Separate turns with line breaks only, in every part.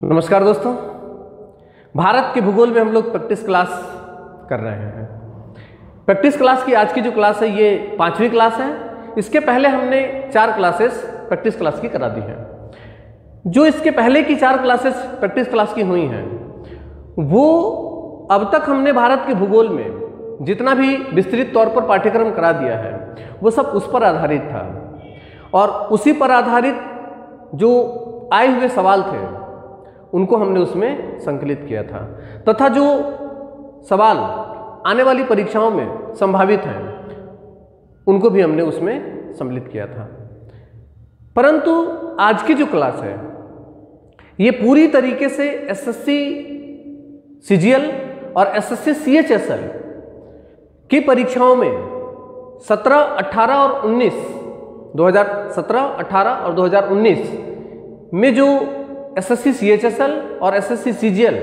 नमस्कार दोस्तों, भारत के भूगोल में हम लोग प्रैक्टिस क्लास कर रहे हैं। प्रैक्टिस क्लास की आज की जो क्लास है ये 5वीं क्लास है। इसके पहले हमने 4 क्लासेस प्रैक्टिस क्लास की करा दी हैं। जो इसके पहले की 4 क्लासेस प्रैक्टिस क्लास की हुई हैं वो अब तक हमने भारत के भूगोल में जितना भी विस्तृत तौर पर पाठ्यक्रम करा दिया है वो सब उस पर आधारित था और उसी पर आधारित जो आए हुए सवाल थे उनको हमने उसमें संकलित किया था तथा जो सवाल आने वाली परीक्षाओं में संभावित हैं उनको भी हमने उसमें सम्मिलित किया था। परंतु आज की जो क्लास है ये पूरी तरीके से एसएससी सीजीएल और एसएससी सीएचएसएल की परीक्षाओं में 17, 18 और 19 2017, 18 और 2019 में जो एसएससी सीएचएसएल और एसएससी सीजीएल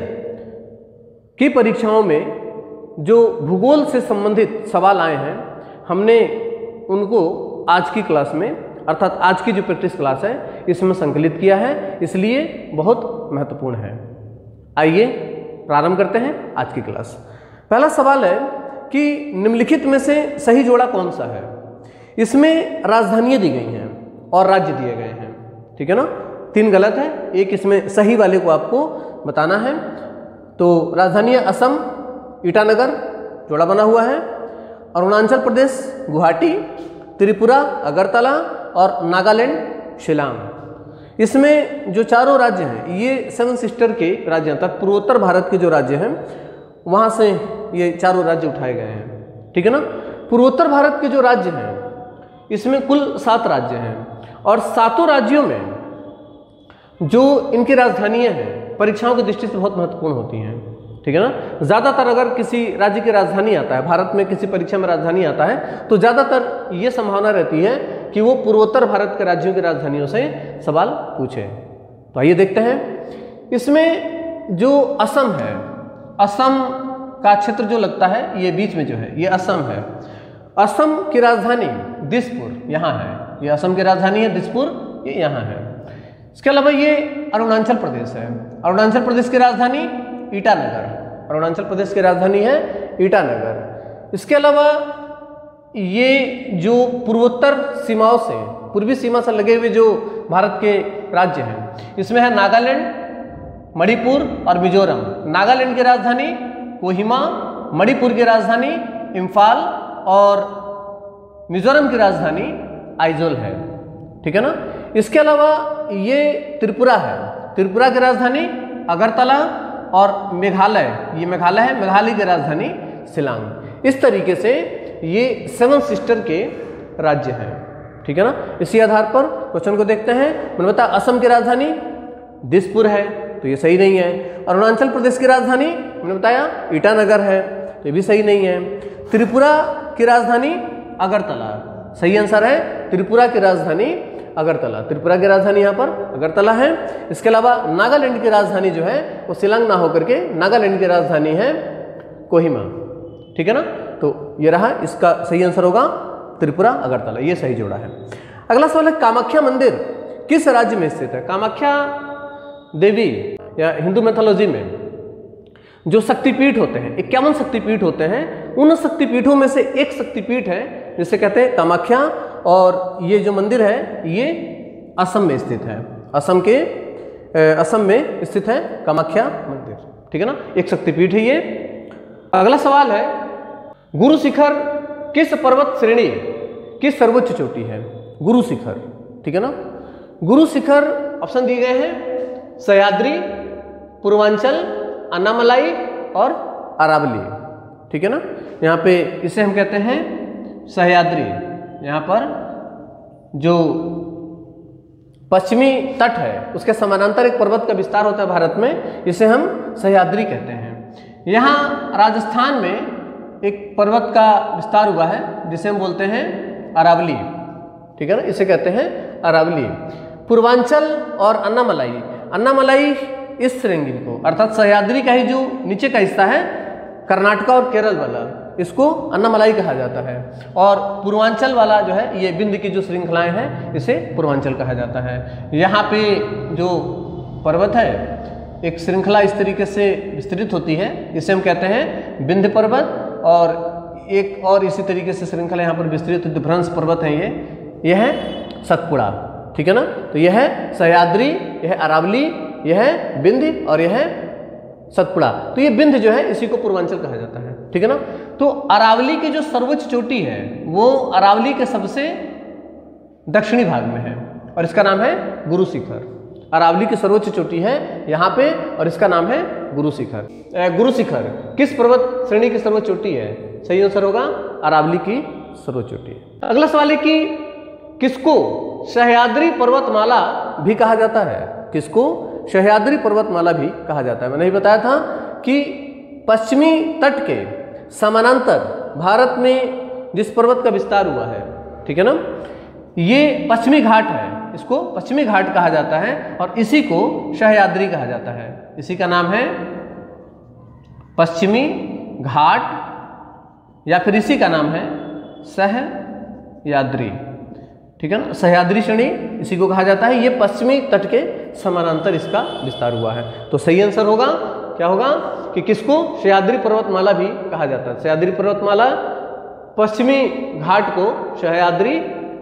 की परीक्षाओं में जो भूगोल से संबंधित सवाल आए हैं हमने उनको आज की क्लास में अर्थात आज की जो प्रैक्टिस क्लास है इसमें संकलित किया है, इसलिए बहुत महत्वपूर्ण है। आइए प्रारंभ करते हैं आज की क्लास। पहला सवाल है कि निम्नलिखित में से सही जोड़ा कौन सा है। इसमें राजधानियां दी गई हैं और राज्य दिए गए हैं, ठीक है ना। 3 गलत है, एक इसमें सही वाले को आपको बताना है। तो राजधानियां असम ईटानगर जोड़ा बना हुआ है, अरुणाचल प्रदेश गुवाहाटी, त्रिपुरा अगरतला और नागालैंड शिलांग। इसमें जो चारों राज्य हैं ये 7 सिस्टर के राज्य हैं, तथा पूर्वोत्तर भारत के जो राज्य हैं वहाँ से ये चारों राज्य उठाए गए हैं, ठीक है ना। पूर्वोत्तर भारत के जो राज्य हैं इसमें कुल 7 राज्य हैं और 7 राज्यों में जो इनकी राजधानियां हैं परीक्षाओं की दृष्टि से बहुत महत्वपूर्ण होती हैं, ठीक है ना। ज़्यादातर अगर किसी राज्य की राजधानी आता है, भारत में किसी परीक्षा में राजधानी आता है तो ज़्यादातर ये संभावना रहती है कि वो पूर्वोत्तर भारत के राज्यों की राजधानियों से सवाल पूछे। तो आइए देखते हैं। इसमें जो असम है, असम का क्षेत्र जो लगता है ये बीच में जो है ये असम है। असम की राजधानी दिसपुर यहाँ है, ये असम की राजधानी है दिसपुर, ये यहाँ है। इसके अलावा ये अरुणाचल प्रदेश है, अरुणाचल प्रदेश की राजधानी ईटानगर, अरुणाचल प्रदेश की राजधानी है ईटानगर। इसके अलावा ये जो पूर्वोत्तर सीमाओं से, पूर्वी सीमा से लगे हुए जो भारत के राज्य हैं इसमें है नागालैंड, मणिपुर और मिजोरम। नागालैंड की राजधानी कोहिमा, मणिपुर की राजधानी इम्फाल और मिजोरम की राजधानी आइजोल है, ठीक है ना। इसके अलावा ये त्रिपुरा है, त्रिपुरा की राजधानी अगरतला और मेघालय, ये मेघालय है, मेघालय की राजधानी शिलांग। इस तरीके से ये 7 सिस्टर के राज्य हैं, ठीक है ना। इसी आधार पर क्वेश्चन को देखते हैं। मैंने बताया असम की राजधानी दिसपुर है तो ये सही नहीं है। अरुणाचल प्रदेश की राजधानी मैंने बताया ईटानगर है तो ये भी सही नहीं है। त्रिपुरा की राजधानी अगरतला, सही आंसर है त्रिपुरा की राजधानी अगरतला, त्रिपुरा की राजधानी यहाँ पर अगरतला है। इसके अलावा नागालैंड की राजधानी जो है वो शिलांग ना होकर के नागालैंड की राजधानी है कोहिमा, ठीक है ना। तो ये रहा, इसका सही आंसर होगा त्रिपुरा अगरतला, ये सही जोड़ा है। अगला सवाल है कामाख्या मंदिर किस राज्य में स्थित है। कामाख्या देवी या हिंदू मैथोलॉजी में जो शक्तिपीठ होते हैं 51 शक्तिपीठ होते हैं, उन शक्तिपीठों में से एक शक्तिपीठ है जिसे कहते हैं कामाख्या और ये जो मंदिर है ये असम में स्थित है, असम में स्थित है कामाख्या मंदिर, ठीक है ना। एक शक्तिपीठ है ये। अगला सवाल है गुरु शिखर किस पर्वत श्रेणी की सर्वोच्च चोटी है। गुरु शिखर, ठीक है ना। गुरु शिखर ऑप्शन दिए गए हैं सह्याद्री, पूर्वांचल, अन्नामलाई और अरावली, ठीक है ना। यहाँ पे इसे हम कहते हैं सह्याद्री। यहाँ पर जो पश्चिमी तट है उसके समानांतर एक पर्वत का विस्तार होता है भारत में, इसे हम सह्याद्री कहते हैं। यहाँ राजस्थान में एक पर्वत का विस्तार हुआ है जिसे हम बोलते हैं अरावली, ठीक है ना, इसे कहते हैं अरावली। पूर्वांचल और अन्नामलाई, अन्नामलाई इस श्रेणी को अर्थात सह्याद्री का ही जो नीचे का हिस्सा है कर्नाटका और केरल वाला इसको अन्नामलाई कहा जाता है और पूर्वांचल वाला जो है ये विंध्य की जो श्रृंखलाएं हैं इसे पूर्वांचल कहा जाता है। यहाँ पे जो पर्वत है एक श्रृंखला इस तरीके से विस्तृत होती है, इसे हम कहते हैं विंध्य पर्वत, और एक और इसी तरीके से श्रृंखला यहाँ पर विस्तृत होती है, भ्रंश पर्वत है यह है सतपुड़ा, ठीक है ना। तो यह है सह्याद्री, यह है अरावली, यह है विंध्य और यह है सतपुड़ा। तो ये विंध्य जो है इसी को पूर्वांचल कहा जाता है, ठीक है ना। तो अरावली की जो सर्वोच्च चोटी है वो अरावली के सबसे दक्षिणी भाग में है और इसका नाम है गुरु शिखर। अरावली की सर्वोच्च चोटी है यहाँ पे और इसका नाम है गुरु शिखर। गुरु शिखर किस पर्वत श्रेणी की सर्वोच्च चोटी है? सही आंसर होगा अरावली की सर्वोच्च चोटी। अगला सवाल है कि किसको सह्याद्री पर्वतमाला भी कहा जाता है? किसको सह्याद्री पर्वतमाला भी कहा जाता है? मैंने ही बताया था कि पश्चिमी तट के समानांतर भारत में जिस पर्वत का विस्तार हुआ है, ठीक है ना, ये पश्चिमी घाट है, इसको पश्चिमी घाट कहा जाता है और इसी को सह्याद्री कहा जाता है। इसी का नाम है पश्चिमी घाट या फिर इसी का नाम है सह्याद्री, ठीक है ना। सह्याद्री श्रेणी इसी को कहा जाता है, ये पश्चिमी तट के समानांतर इसका विस्तार हुआ है। तो सही आंसर होगा क्या होगा कि किसको सह्याद्री पर्वतमाला भी कहा जाता है? सह्याद्री पर्वतमाला, पश्चिमी घाट को सह्याद्री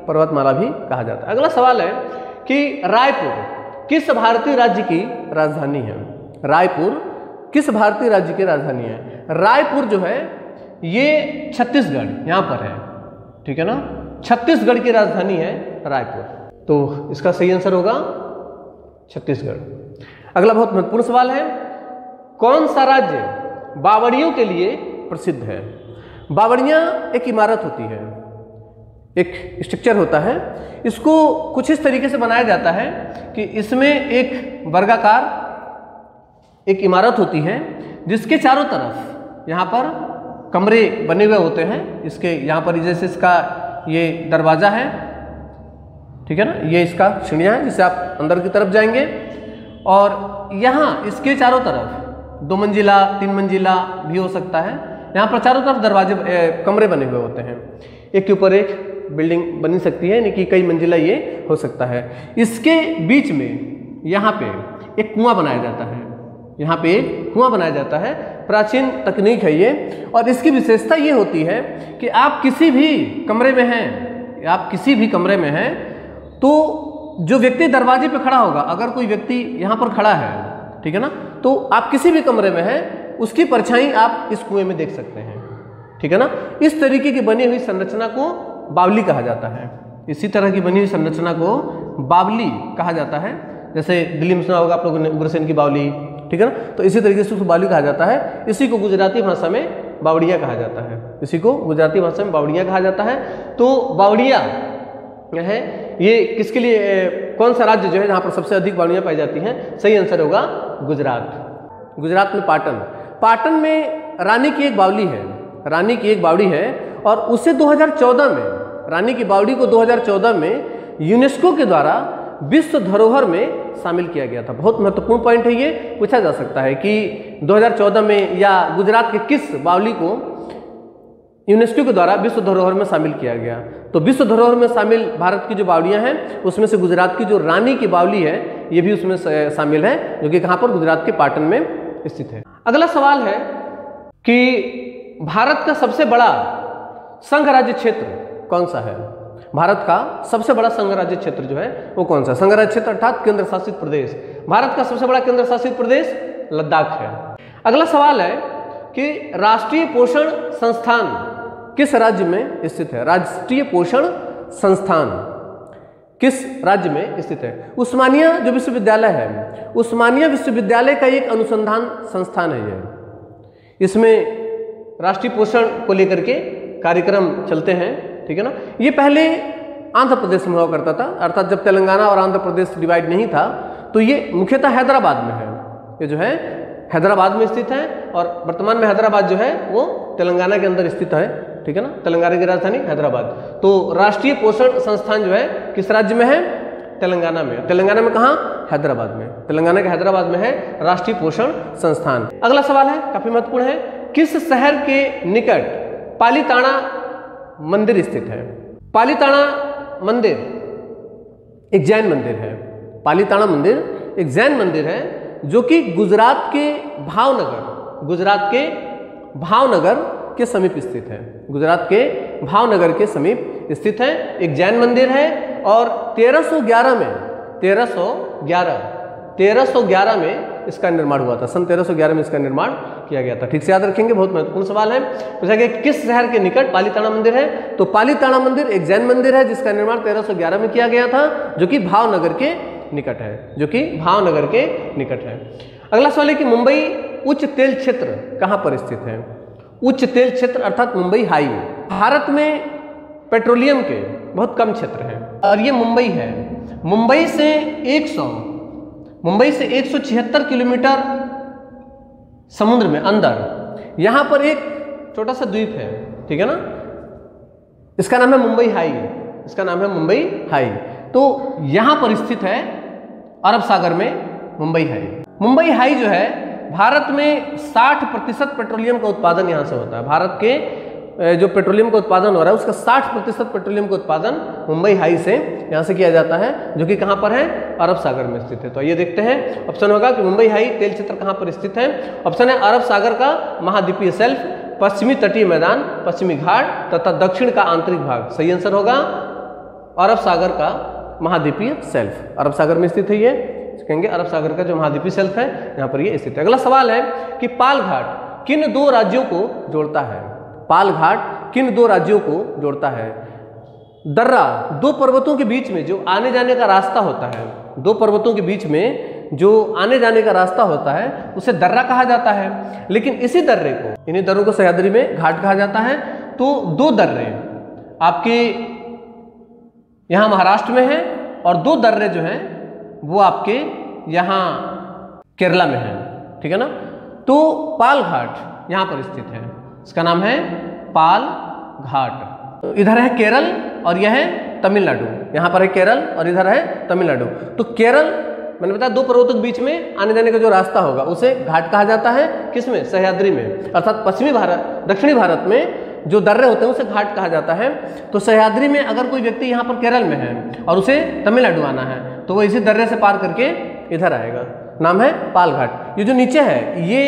पर्वतमाला भी कहा जाता है। अगला सवाल है कि रायपुर किस भारतीय राज्य की राजधानी है? रायपुर किस भारतीय राज्य की राजधानी है? रायपुर जो है ये छत्तीसगढ़ यहाँ पर है, ठीक है ना। छत्तीसगढ़ की राजधानी है रायपुर, तो इसका सही आंसर होगा छत्तीसगढ़। अगला बहुत महत्वपूर्ण सवाल है, कौन सा राज्य बावड़ियों के लिए प्रसिद्ध है? बावड़ियां एक इमारत होती है, एक स्ट्रक्चर होता है, इसको कुछ इस तरीके से बनाया जाता है कि इसमें एक वर्गाकार एक इमारत होती है जिसके चारों तरफ यहाँ पर कमरे बने हुए होते हैं। इसके यहाँ पर जैसे इसका ये दरवाजा है, ठीक है ना, ये इसका सीढ़ियाँ हैं जिससे आप अंदर की तरफ जाएंगे और यहाँ इसके चारों तरफ 2 मंजिला 3 मंजिला भी हो सकता है। यहाँ पर चारों तरफ दरवाजे कमरे बने हुए होते हैं, एक के ऊपर एक बिल्डिंग बनी सकती है, यानी कि कई मंजिला ये हो सकता है। इसके बीच में यहाँ पे एक कुआं बनाया जाता है, यहाँ पे एक कुआं बनाया जाता है, प्राचीन तकनीक है ये। और इसकी विशेषता ये होती है कि आप किसी भी कमरे में हैं, आप किसी भी कमरे में हैं तो जो व्यक्ति दरवाजे पे खड़ा होगा, अगर कोई व्यक्ति यहाँ पर खड़ा है, ठीक है ना, तो आप किसी भी कमरे में हैं उसकी परछाई आप इस कुएं में देख सकते हैं, ठीक है ना। इस तरीके की बनी हुई संरचना को बावली कहा जाता है। इसी तरह की बनी हुई संरचना को बावली कहा जाता है। जैसे दिल्ली में सुना होगा आप लोगों ने उग्रसेन की बावली, ठीक है ना, तो इसी तरीके से उसको बावली कहा जाता है। इसी को गुजराती भाषा में बावड़िया कहा जाता है, इसी को गुजराती भाषा में बावड़िया कहा जाता है। तो बावड़िया है ये किसके लिए, कौन सा राज्य जो है जहाँ पर सबसे अधिक बावड़ियाँ पाई जाती हैं? सही आंसर होगा गुजरात। गुजरात में पाटन, पाटन में रानी की एक बावली है, रानी की एक बावड़ी है और उसे 2014 में, रानी की बावड़ी को 2014 में यूनेस्को के द्वारा विश्व धरोहर में शामिल किया गया था। बहुत महत्वपूर्ण पॉइंट है ये, पूछा जा सकता है कि 2014 में या गुजरात के किस बावली को यूनेस्को के द्वारा विश्व धरोहर में शामिल किया गया। तो विश्व धरोहर में शामिल भारत की जो बावड़ियां हैं उसमें से गुजरात की जो रानी की बावली है ये भी उसमें शामिल है, जो कि कहाँ पर, गुजरात के पाटन में स्थित है। अगला सवाल है कि भारत का सबसे बड़ा संघ राज्य क्षेत्र कौन सा है? भारत का सबसे बड़ा संघ राज्य क्षेत्र जो है वो कौन सा? संघ राज्य क्षेत्र अर्थात केंद्र शासित प्रदेश। भारत का सबसे बड़ा केंद्र शासित प्रदेश लद्दाख है। अगला सवाल है कि राष्ट्रीय पोषण संस्थान किस राज्य में स्थित है? राष्ट्रीय पोषण संस्थान किस राज्य में स्थित है? उस्मानिया जो विश्वविद्यालय है, उस्मानिया विश्वविद्यालय का एक अनुसंधान संस्थान है ये। इसमें राष्ट्रीय पोषण को लेकर के कार्यक्रम चलते हैं, ठीक है ना। ये पहले आंध्र प्रदेश में हुआ करता था, अर्थात जब तेलंगाना और आंध्र प्रदेश डिवाइड नहीं था तो ये मुख्यतः हैदराबाद में है। ये जो है हैदराबाद में स्थित है और वर्तमान में हैदराबाद जो है वो तेलंगाना के अंदर स्थित है, ठीक है ना। तेलंगाना की राजधानी हैदराबाद। तो राष्ट्रीय पोषण संस्थान जो है किस राज्य में है? तेलंगाना में। तेलंगाना में कहाँ? हैदराबाद में। तेलंगाना के हैदराबाद में है राष्ट्रीय पोषण संस्थान। अगला सवाल है, काफी महत्वपूर्ण है, किस शहर के निकट पालीताना मंदिर स्थित है? पालीताना मंदिर एक जैन मंदिर है। पालीताना मंदिर एक जैन मंदिर है जो कि गुजरात के भावनगर के समीप स्थित है। गुजरात के भावनगर के समीप स्थित है। एक जैन मंदिर है और 1311 में इसका निर्माण हुआ था। सन 1311 में इसका निर्माण किया गया था। ठीक से याद रखेंगे, बहुत महत्वपूर्ण सवाल है। पूछा गया किस शहर के निकट पालीताना मंदिर है, तो पालीताना मंदिर एक जैन मंदिर है जिसका निर्माण 1311 में किया गया था, जो कि भावनगर के निकट है। अगला सवाल है कि मुंबई उच्च तेल क्षेत्र कहां पर स्थित है। उच्च तेल क्षेत्र अर्थात मुंबई हाई। भारत में पेट्रोलियम के बहुत कम क्षेत्र हैं और ये मुंबई है। मुंबई से 176 किलोमीटर समुद्र में अंदर यहां पर एक छोटा सा द्वीप है, ठीक है ना, इसका नाम है मुंबई हाई। तो यहां पर स्थित है अरब सागर में मुंबई हाई जो है, भारत में 60% पेट्रोलियम का उत्पादन यहां से होता है। भारत के जो पेट्रोलियम का उत्पादन हो रहा है उसका 60% पेट्रोलियम का उत्पादन मुंबई हाई से यहां से किया जाता है, जो कि कहां पर है, अरब सागर में स्थित है। तो ये देखते हैं, ऑप्शन होगा कि मुंबई हाई तेल क्षेत्र कहां पर स्थित है। ऑप्शन है अरब सागर का महाद्वीपीय शेल्फ, पश्चिमी तटीय मैदान, पश्चिमी घाट तथा दक्षिण का आंतरिक भाग। सही आंसर होगा अरब सागर का महाद्वीपीय शेल्फ, अरब सागर में स्थित है। ये कहेंगे अरब सागर का जो महाद्वीपीय शेल्फ है यहां पर ये स्थित है। अगला सवाल है कि पाल घाट किन दो राज्यों को जोड़ता है। पाल घाट किन दो राज्यों को जोड़ता है। दर्रा, दो पर्वतों के बीच में जो आने जाने का रास्ता होता है, दो पर्वतों के बीच में जो आने जाने का रास्ता होता है उसे दर्रा कहा जाता है। लेकिन इसी दर्रे को, इन्हीं दर्रों को सह्याद्री में घाट कहा जाता है। तो दो दर्रे आपके यहां महाराष्ट्र में है और दो दर्रे जो हैं वो आपके यहां केरला में है, ठीक है ना। तो पाल घाट यहां पर स्थित है, इसका नाम है पाल घाट। इधर है केरल और यह है तमिलनाडु। यहां पर है केरल और इधर है तमिलनाडु। तो केरल मैंने बताया दो पर्वतों के बीच में आने जाने का जो रास्ता होगा उसे घाट कहा जाता है। किसमें, सह्याद्री में, अर्थात दक्षिणी भारत में जो दर्रे होते हैं उसे घाट कहा जाता है। तो सह्याद्री में अगर कोई व्यक्ति यहाँ पर केरल में है और उसे तमिलनाडु आना है तो वो इसी दर्रे से पार करके इधर आएगा, नाम है पाल घाट। ये जो नीचे है ये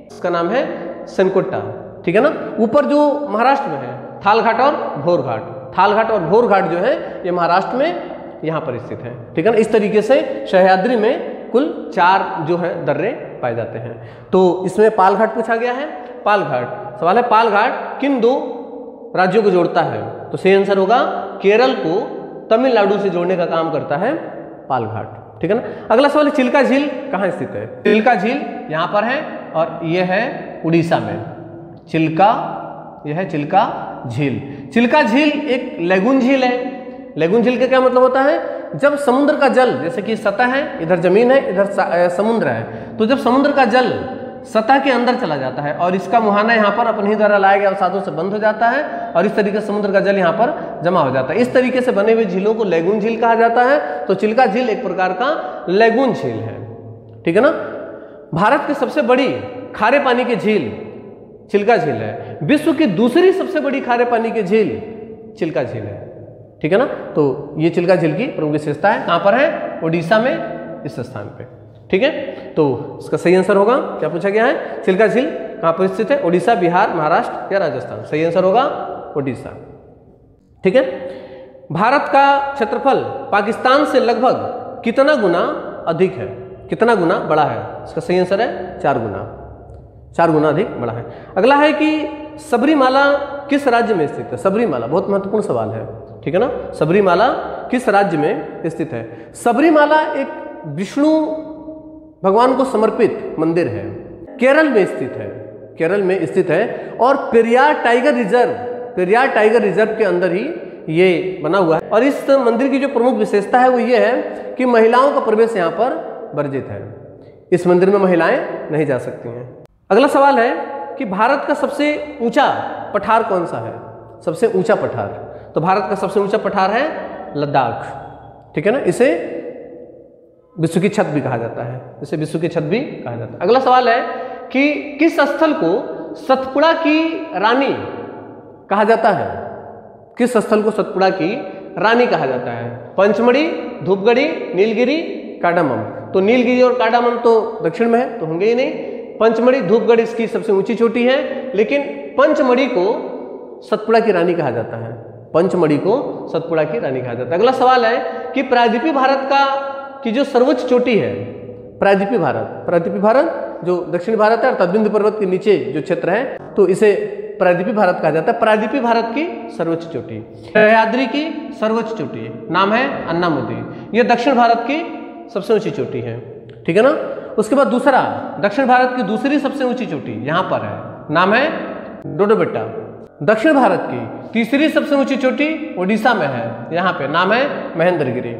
इसका नाम है सनकोट्टा, ठीक है ना। ऊपर जो महाराष्ट्र में है थाल घाट और भोर घाट, थाल घाट और भोर घाट जो है ये महाराष्ट्र में यहाँ पर स्थित है, ठीक है ना। इस तरीके से सह्याद्री में कुल 4 जो है दर्रे पाए जाते हैं। तो इसमें पाल घाट पूछा गया है। पाल घाट, सवाल है पाल घाट किन दो राज्यों को जोड़ता है। तो सही आंसर होगा केरल को तमिलनाडु से जोड़ने का काम करता है पाल घाट, ठीक है ना। अगला सवाल है चिल्का झील कहाँ स्थित है। चिल्का झील यहाँ पर है और यह है उड़ीसा में। यह है चिल्का झील। चिल्का झील एक लैगून झील है। लैगून झील का क्या मतलब होता है, जब समुद्र का जल, जैसे कि सतह है, इधर जमीन है, इधर समुद्र है, तो जब समुद्र का जल सतह के अंदर चला जाता है और इसका मुहाना यहाँ पर अपने ही द्वारा लाए गए अवसादों से बंद हो जाता है और इस तरीके से समुद्र का जल यहाँ पर जमा हो जाता है। इस तरीके से बने हुए झीलों को लैगून झील कहा जाता है। तो चिल्का झील एक प्रकार का लैगून झील है, ठीक है ना। भारत की सबसे बड़ी खारे पानी की झील चिल्का झील है। विश्व की दूसरी सबसे बड़ी खारे पानी की झील चिल्का झील है, ठीक है ना। तो ये चिल्का झील की प्रमुख विशेषता है। कहाँ पर है, उड़ीसा में, इस स्थान पे, ठीक है। तो इसका सही आंसर होगा, क्या पूछा गया है, चिल्का झील कहाँ पर स्थित है, उड़ीसा, बिहार, महाराष्ट्र या राजस्थान। सही आंसर होगा उड़ीसा, ठीक है। भारत का क्षेत्रफल पाकिस्तान से लगभग कितना गुना अधिक है, कितना गुना बड़ा है। इसका सही आंसर है 4 गुना, 4 गुना अधिक बड़ा है। अगला है कि सबरीमाला किस राज्य में स्थित है। सबरीमाला बहुत महत्वपूर्ण सवाल है, ठीक है ना। सबरीमाला किस राज्य में स्थित है। सबरीमाला एक विष्णु भगवान को समर्पित मंदिर है, केरल में स्थित है, केरल में स्थित है। और पेरियार टाइगर रिजर्व के अंदर ही ये बना हुआ है। और इस मंदिर की जो प्रमुख विशेषता है वो ये है कि महिलाओं का प्रवेश यहाँ पर वर्जित है। इस मंदिर में महिलाएं नहीं जा सकती हैं। अगला सवाल है कि भारत का सबसे ऊंचा पठार कौन सा है। सबसे ऊंचा पठार, तो भारत का सबसे ऊंचा पठार है लद्दाख, ठीक है ना। इसे विश्व की छत भी कहा जाता है, इसे विश्व की छत भी कहा जाता है। अगला सवाल है कि किस स्थल को सतपुड़ा की रानी कहा जाता है। किस स्थल को सतपुड़ा की रानी कहा जाता है। पंचमढ़ी, धूपगढ़ी, नीलगिरी, कार्डामम। तो नीलगिरी और कार्डामम तो दक्षिण में है, तो होंगे ही नहीं। पंचमढ़ी धूपगढ़ इसकी सबसे ऊंची चोटी है, लेकिन पंचमढ़ी को सतपुड़ा की रानी कहा जाता है। पंचमढ़ी को सतपुड़ा की रानी कहा जाता है। अगला सवाल है कि प्रायद्वीपीय भारत की जो सर्वोच्च चोटी है, प्रायद्वीपीय भारत जो दक्षिण भारत है और तटबिंदु पर्वत के नीचे जो क्षेत्र है, तो इसे प्रायद्वीपीय भारत कहा जाता है। प्रायद्वीपीय भारत की सर्वोच्च चोटी, सह्याद्री की सर्वोच्च चोटी, नाम है अन्नामुदी। यह दक्षिण भारत की सबसे ऊंची चोटी है, ठीक है ना। उसके बाद दूसरा, दक्षिण भारत की दूसरी सबसे ऊंची चोटी यहां पर है, नाम है डोडो बेट्टा। दक्षिण भारत की तीसरी सबसे ऊंची चोटी ओडिशा में है, यहां पे नाम है महेंद्रगिरी,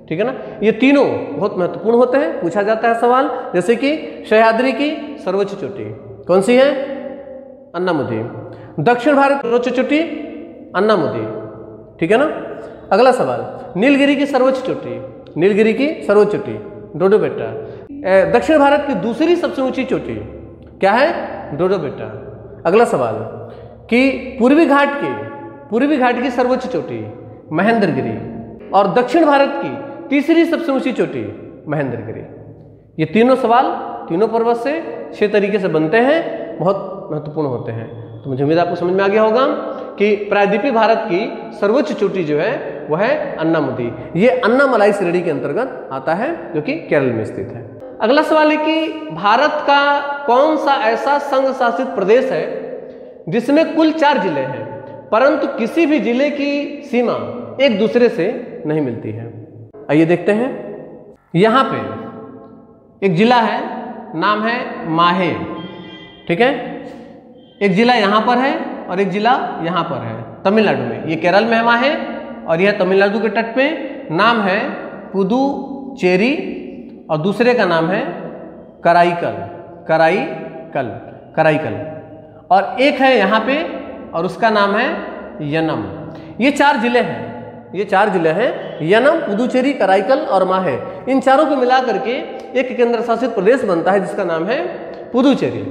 ठीक है ना। ये तीनों बहुत महत्वपूर्ण होते हैं, पूछा जाता है सवाल। जैसे कि सह्याद्री की सर्वोच्च चोटी कौन सी है? अन्नामुदी। दक्षिण भारत की सर्वोच्च चोटी अन्नामुदी, ठीक है ना। अगला सवाल, नीलगिरी की सर्वोच्च चोटी, नीलगिरी की सर्वोच्च चोटी डोडो बेट्टा। दक्षिण भारत की दूसरी सबसे ऊंची चोटी क्या है? डोडो बेट्टा। अगला सवाल कि पूर्वी घाट की सर्वोच्च चोटी महेंद्रगिरी, और दक्षिण भारत की तीसरी सबसे ऊंची चोटी महेंद्रगिरी। ये तीनों सवाल तीनों पर्वत से 6 तरीके से बनते हैं, बहुत महत्वपूर्ण होते हैं। तो मुझे उम्मीद आपको समझ में आ गया होगा कि प्रायद्वीपीय भारत की सर्वोच्च चोटी जो है वह है अन्नामुदी। ये अन्नामलाई श्रेणी के अंतर्गत आता है, जो कि केरल में स्थित है। अगला सवाल है कि भारत का कौन सा ऐसा संघ शासित प्रदेश है जिसमें कुल 4 जिले हैं, परंतु किसी भी जिले की सीमा एक दूसरे से नहीं मिलती है? आइए देखते हैं। यहां पे एक जिला है, नाम है माहे, ठीक है। एक जिला यहां पर है और एक जिला यहां पर है तमिलनाडु में। ये केरल में है माहे, और यह तमिलनाडु के तट पे, नाम है पुदुचेरी, और दूसरे का नाम है कराईकल, और एक है यहाँ पे और उसका नाम है यनम। ये 4 जिले हैं, यनम, पुदुचेरी, कराईकल और माहे। इन चारों को मिला करके एक केंद्र शासित प्रदेश बनता है जिसका नाम है पुदुचेरी।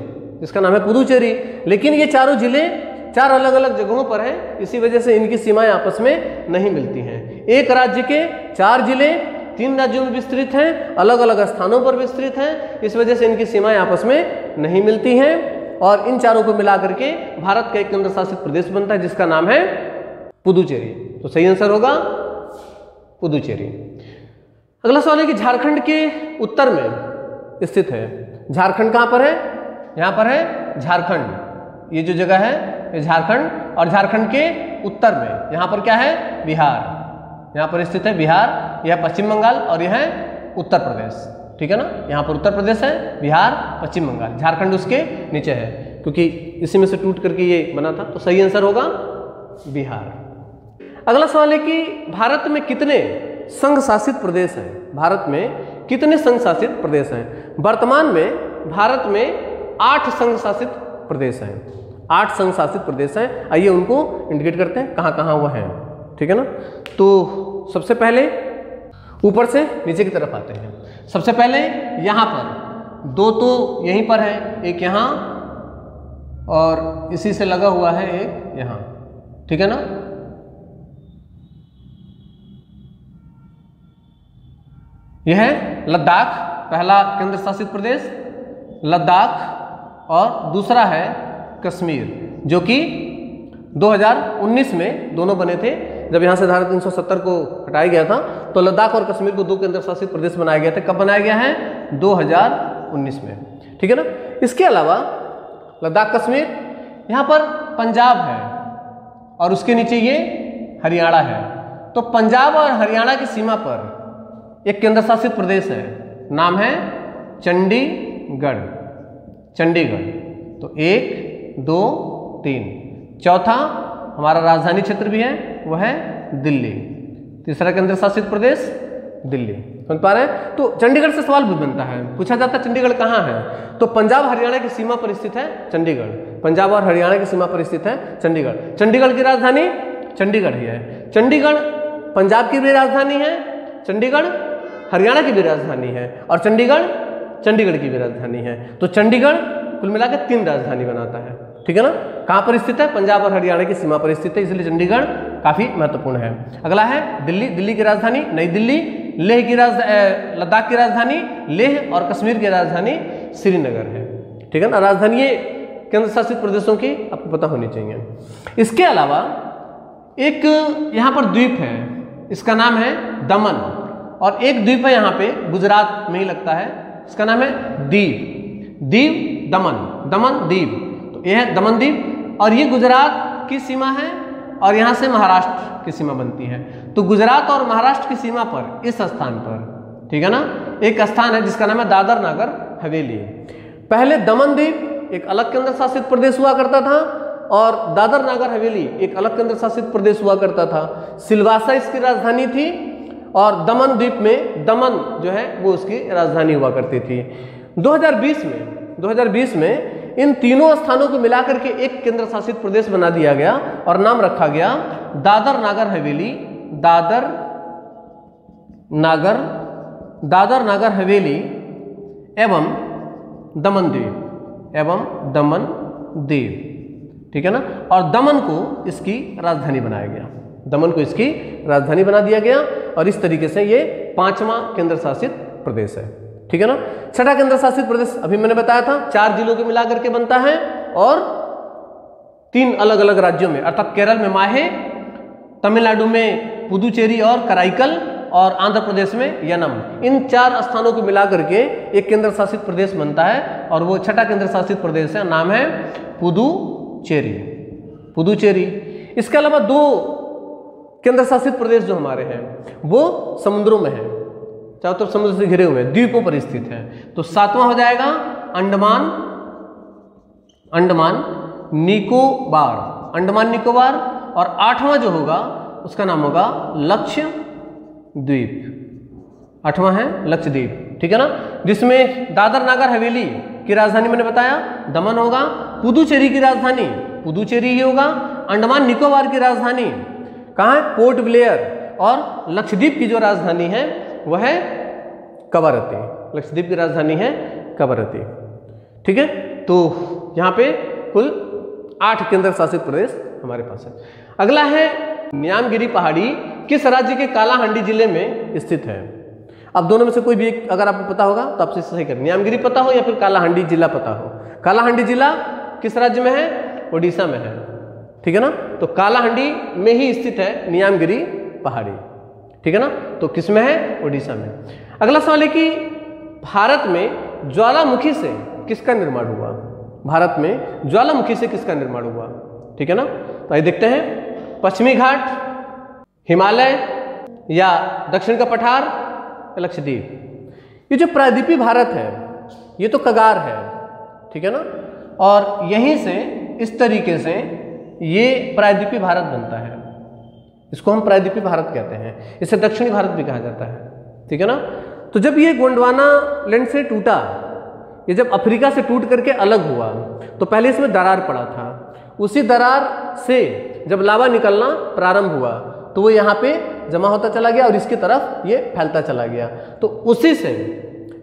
लेकिन ये चारों जिले 4 अलग अलग जगहों पर हैं, इसी वजह से इनकी सीमाएं आपस में नहीं मिलती हैं। एक राज्य के 4 जिले 3 राज्यों में विस्तृत हैं, अलग अलग स्थानों पर विस्तृत हैं, इस वजह से इनकी सीमाएं आपस में नहीं मिलती हैं, और इन चारों को मिलाकर के भारत का एक केंद्र शासित प्रदेश बनता है जिसका नाम है पुदुचेरी। तो सही आंसर होगा पुदुचेरी। अगला सवाल है कि झारखंड के उत्तर में स्थित है। झारखंड कहां पर है? यहां पर है झारखंड। ये जो जगह है ये झारखंड, और झारखंड के उत्तर में यहां पर क्या है? बिहार। यहां पर स्थित है बिहार, यह पश्चिम बंगाल, और यह है उत्तर प्रदेश, ठीक है ना। यहाँ पर उत्तर प्रदेश है, बिहार, पश्चिम बंगाल, झारखंड उसके नीचे है, क्योंकि इसी में से टूट करके ये बना था। तो सही आंसर होगा बिहार। अगला सवाल है कि भारत में कितने संघ शासित प्रदेश हैं? भारत में कितने संघ शासित प्रदेश हैं? वर्तमान में भारत में 8 संघ शासित प्रदेश हैं। 8 संघ शासित प्रदेश हैं। आइए उनको इंडिकेट करते हैं कहाँ कहाँ वो हैं, ठीक है ना। तो सबसे पहले ऊपर से नीचे की तरफ आते हैं। सबसे पहले यहाँ पर 2 तो यहीं पर है, एक यहाँ और इसी से लगा हुआ है एक यहाँ, ठीक है ना। यह है लद्दाख, पहला केंद्र शासित प्रदेश लद्दाख, और दूसरा है कश्मीर, जो कि 2019 में दोनों बने थे। जब यहाँ से धारा 370 को हटाया गया था तो लद्दाख और कश्मीर को 2 केंद्र शासित प्रदेश बनाया गया था। कब बनाया गया है? 2019 में, ठीक है ना। इसके अलावा लद्दाख, कश्मीर, यहाँ पर पंजाब है और उसके नीचे ये हरियाणा है। तो पंजाब और हरियाणा की सीमा पर एक केंद्र शासित प्रदेश है, नाम है चंडीगढ़। तो 1, 2, 3, चौथा हमारा राजधानी क्षेत्र भी है, वह है दिल्ली। तीसरा केंद्र शासित प्रदेश दिल्ली। समझ पा रहे हैं? तो चंडीगढ़ से सवाल भी बनता है, पूछा जाता है चंडीगढ़ कहाँ है? तो पंजाब हरियाणा की सीमा पर स्थित है चंडीगढ़। पंजाब और हरियाणा की सीमा पर स्थित है चंडीगढ़। चंडीगढ़ की राजधानी चंडीगढ़ ही है। चंडीगढ़ पंजाब की भी राजधानी है, चंडीगढ़ हरियाणा की भी राजधानी है, और चंडीगढ़ की भी राजधानी है। तो चंडीगढ़ कुल मिलाकर 3 राजधानी बनाता है, ठीक है ना। कहाँ पर स्थित है? पंजाब और हरियाणा की सीमा पर स्थित है, इसलिए चंडीगढ़ काफी महत्वपूर्ण है। अगला है दिल्ली। दिल्ली की राजधानी नई दिल्ली, लेह की लद्दाख की राजधानी लेह और कश्मीर की राजधानी श्रीनगर है। ठीक है ना, राजधानी ये केंद्र शासित प्रदेशों की आपको पता होनी चाहिए। इसके अलावा एक यहाँ पर द्वीप है, इसका नाम है दमन, और एक द्वीप है यहाँ पे गुजरात में ही लगता है, इसका नाम है दीव, दीव दमन, दमन दीव। तो यह है दमन दीव, और ये गुजरात की सीमा है और यहाँ से महाराष्ट्र की सीमा बनती है। तो गुजरात और महाराष्ट्र की सीमा पर इस स्थान पर, ठीक है ना, एक स्थान है जिसका नाम है दादर नागर हवेली। पहले दमन दीव एक अलग केंद्र शासित प्रदेश हुआ करता था और दादर नागर हवेली एक अलग केंद्र शासित प्रदेश हुआ करता था। सिलवासा इसकी राजधानी थी और दमन द्वीप में दमन जो है वो उसकी राजधानी हुआ करती थी। 2020 में इन तीनों स्थानों को मिलाकर के एक केंद्र शासित प्रदेश बना दिया गया और नाम रखा गया दादर नागर हवेली, दादर नागर हवेली एवं दमन दीव, ठीक है ना। और दमन को इसकी राजधानी बनाया गया, दमन को इसकी राजधानी बना दिया गया और इस तरीके से ये 5वां केंद्र शासित प्रदेश है। ठीक है ना। छठा केंद्र शासित प्रदेश अभी मैंने बताया था 4 जिलों को मिलाकर के बनता है और 3 अलग अलग राज्यों में, अर्थात केरल में माहे, तमिलनाडु में पुदुचेरी और कराईकल और आंध्र प्रदेश में यनम, इन 4 स्थानों को मिलाकर के एक केंद्र शासित प्रदेश बनता है और वो छठा केंद्र शासित प्रदेश है, नाम है पुदुचेरी। इसके अलावा 2 केंद्र शासित प्रदेश जो हमारे हैं वो समुद्रों में है, चारों तरफ समुद्र से घिरे हुए द्वीपों पर स्थित है। तो 7वां हो जाएगा अंडमान निकोबार, और 8वां जो होगा उसका नाम होगा लक्षद्वीप, 8वां है लक्षद्वीप। ठीक है ना, जिसमें दादर नागर हवेली की राजधानी मैंने बताया दमन होगा, पुदुचेरी की राजधानी पुदुचेरी ही होगा, अंडमान निकोबार की राजधानी कहाँ है, पोर्ट ब्लेयर, और लक्षद्वीप की जो राजधानी है वह है कवरत्ती, लक्षद्वीप की राजधानी है कवरत्ती। ठीक है, तो यहाँ पे कुल 8 केंद्र शासित प्रदेश हमारे पास है। अगला है न्यामगिरी पहाड़ी किस राज्य के कालाहांडी जिले में स्थित है। अब दोनों में से कोई भी एक अगर आपको पता होगा तो आपसे सही करें, न्यामगिरी पता हो या फिर कालाहांडी जिला पता हो। कालाहांडी जिला किस राज्य में है, ओडिशा में है। ठीक है ना, तो कालाहांडी में ही स्थित है न्यामगिरी पहाड़ी। ठीक है ना, तो किस में है, ओडिशा में। अगला सवाल है कि भारत में ज्वालामुखी से किसका निर्माण हुआ, भारत में ज्वालामुखी से किसका निर्माण हुआ। ठीक है ना, तो आइए देखते हैं, पश्चिमी घाट, हिमालय या दक्षिण का पठार, लक्षद्वीप। ये जो प्रायद्वीपीय भारत है ये तो कगार है, ठीक है ना, और यहीं से इस तरीके से ये प्रायद्वीपीय भारत बनता है, इसको हम प्रायद्वीपीय भारत कहते हैं, इसे दक्षिणी भारत भी कहा जाता है। ठीक है ना, तो जब ये गोंडवाना लैंड से टूटा, ये जब अफ्रीका से टूट करके अलग हुआ तो पहले इसमें दरार पड़ा था, उसी दरार से जब लावा निकलना प्रारंभ हुआ तो वो यहाँ पे जमा होता चला गया और इसकी तरफ ये फैलता चला गया, तो उसी से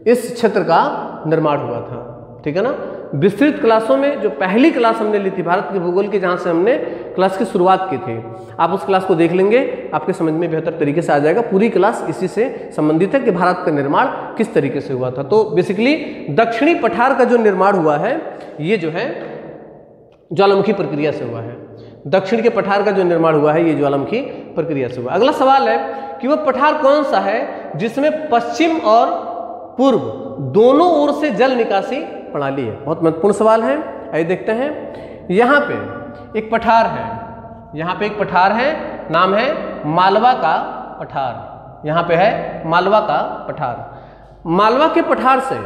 इस क्षेत्र का निर्माण हुआ था। ठीक है ना, विस्तृत क्लासों में जो पहली क्लास हमने ली थी भारत के भूगोल की, जहाँ से हमने क्लास की शुरुआत की थी, आप उस क्लास को देख लेंगे, आपके समझ में बेहतर तरीके से आ जाएगा। पूरी क्लास इसी से संबंधित है कि भारत का निर्माण किस तरीके से हुआ था। तो बेसिकली दक्षिणी पठार का जो निर्माण हुआ है ये जो है ज्वालामुखी प्रक्रिया से हुआ है, दक्षिण के पठार का जो निर्माण हुआ है ये ज्वालामुखी प्रक्रिया से हुआ। अगला सवाल है कि वह पठार कौन सा है जिसमें पश्चिम और पूर्व दोनों ओर से जल निकासी प्रणाली है। बहुत महत्वपूर्ण सवाल है, आइए देखते हैं। यहाँ पे एक पठार है, यहाँ पे एक पठार है, नाम है मालवा का पठार। यहाँ पे है मालवा का पठार। मालवा के पठार से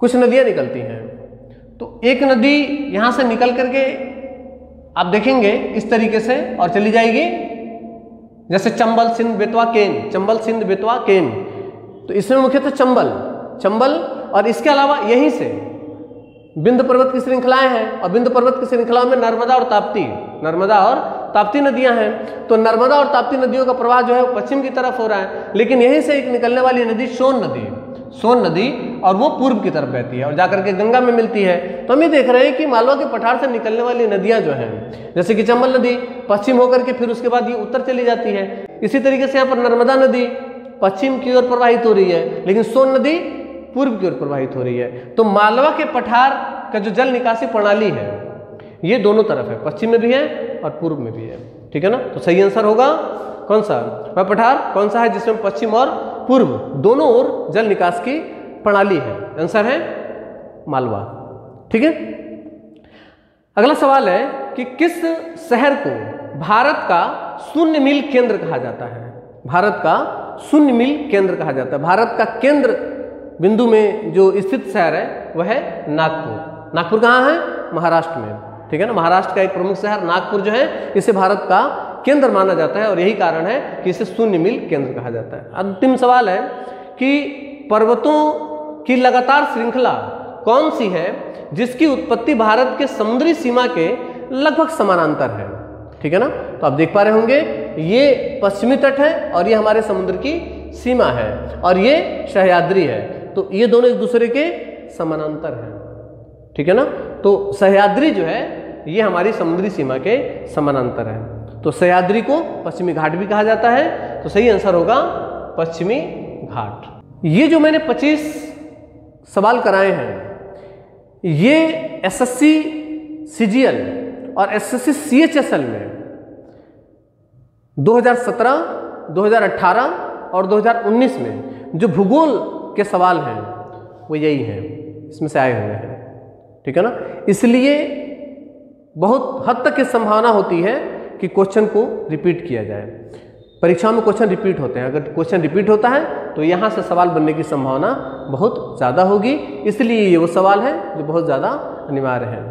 कुछ नदियाँ निकलती हैं, तो एक नदी यहाँ से निकल करके आप देखेंगे इस तरीके से और चली जाएगी, जैसे चंबल सिंध बेतवा केन, चंबल सिंध बेतवा केन, तो इसमें मुख्यतः चंबल और इसके अलावा यहीं से बिंद पर्वत की श्रृंखलाएं हैं और बिंद पर्वत की श्रृंखला में नर्मदा और ताप्ती नदियां हैं। तो नर्मदा और ताप्ती नदियों का प्रवाह जो है वो पश्चिम की तरफ हो रहा है, लेकिन यहीं से एक निकलने वाली नदी सोन नदी और वो पूर्व की तरफ बहती है और जाकर के गंगा में मिलती है। तो हम ये देख रहे हैं कि मालवा के पठार से निकलने वाली नदियां जो हैं, जैसे कि चंबल नदी पश्चिम होकर के फिर उसके बाद ये उत्तर चली जाती है। इसी तरीके से यहाँ पर नर्मदा नदी पश्चिम की ओर प्रवाहित हो रही है, लेकिन सोन नदी पूर्व की ओर प्रवाहित हो रही है। तो मालवा के पठार का जो जल निकासी प्रणाली है ये दोनों तरफ है, पश्चिम में भी है और पूर्व में भी है, ठीक है ना। तो सही आंसर होगा कौन सा, वह पठार कौन सा है जिसमें पश्चिम और पूर्व दोनों ओर जल निकास की प्रणाली है। आंसर है मालवा, ठीक है। अगला सवाल है कि किस शहर को भारत का शून्य मील केंद्र कहा जाता है। भारत का शून्य मील केंद्र कहा जाता है। भारत का केंद्र बिंदु में जो स्थित शहर है वह है नागपुर। नागपुर कहाँ है, महाराष्ट्र में, ठीक है ना। महाराष्ट्र का एक प्रमुख शहर नागपुर जो है इसे भारत का केंद्र माना जाता है और यही कारण है कि इसे शून्य मील केंद्र कहा जाता है। अंतिम सवाल है कि पर्वतों की लगातार श्रृंखला कौन सी है जिसकी उत्पत्ति भारत के समुद्री सीमा के लगभग समानांतर है, ठीक है ना। तो आप देख पा रहे होंगे ये पश्चिमी तट है और ये हमारे समुद्र की सीमा है और ये सह्याद्री है, तो ये दोनों एक दूसरे के समानांतर हैं, ठीक है ना। तो सह्याद्री जो है ये हमारी समुद्री सीमा के समानांतर है, तो सह्याद्री को पश्चिमी घाट भी कहा जाता है। तो सही आंसर होगा पश्चिमी घाट। ये जो मैंने 25 सवाल कराए हैं ये एसएससी सीजीएल और एसएससी सीएचएसएल में 2017, 2018 और 2019 में जो भूगोल के सवाल हैं वो यही हैं, इसमें से आए हुए हैं, ठीक है ना। इसलिए बहुत हद तक की संभावना होती है कि क्वेश्चन को रिपीट किया जाए। परीक्षा में क्वेश्चन रिपीट होते हैं, अगर क्वेश्चन रिपीट होता है तो यहाँ से सवाल बनने की संभावना बहुत ज़्यादा होगी, इसलिए ये वो सवाल है जो बहुत ज़्यादा अनिवार्य है,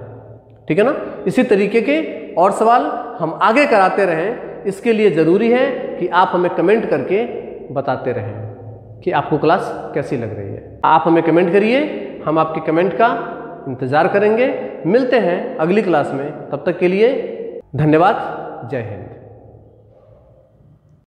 ठीक है ना। इसी तरीके के और सवाल हम आगे कराते रहें, इसके लिए ज़रूरी है कि आप हमें कमेंट करके बताते रहें कि आपको क्लास कैसी लग रही है। आप हमें कमेंट करिए, हम आपके कमेंट का इंतज़ार करेंगे। मिलते हैं अगली क्लास में, तब तक के लिए धन्यवाद। जय हिंद।